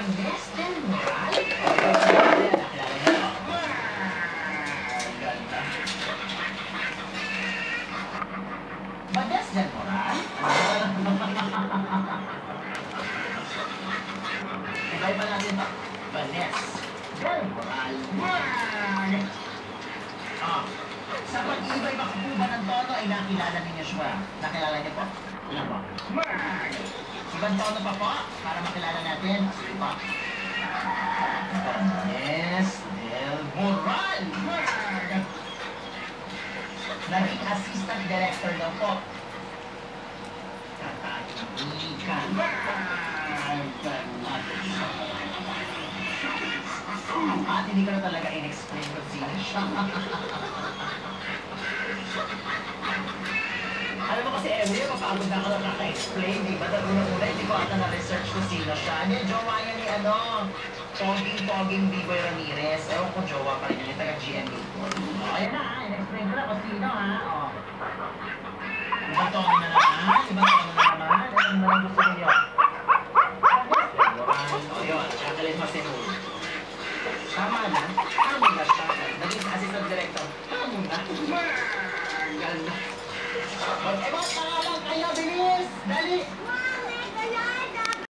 Vanessa Del Moral? Nakilala niyo? Ganda. Vanessa Del Moral? Iba-iba natin ito. Vanessa Del Moral. Sa pag-iiba-iba po ba ng tono ay nakilala ninyo siya? Nakilala niyo po? Ano po? Ibang tono pa po para makilala natin. Sige po. Vanessa Del Moral. Naging assistant director daw po. Kakaibigan. At hindi ko na talaga in-explain kung sino siya. Alam mo kasi, Emily, mapagod na ako na kaka-explain, di ba? Dahil una-una, hindi ko ata na-research kung sino siya. Hindi, jowa yan ni Poging B-Boy Ramirez. Ewan ko, jowa pa rin yan, yung taga-GMA. Ayan na, in-explain ko na kung sino, ha? Ibang tono na naman, ibang tono na naman. Ano naman gusto niyo? Yun, Jacqueline Masinul. Tama na siya. Naging assistant director. Tama na. Ganda. Mag-ebat na nga lang kayo, bilis! Dali!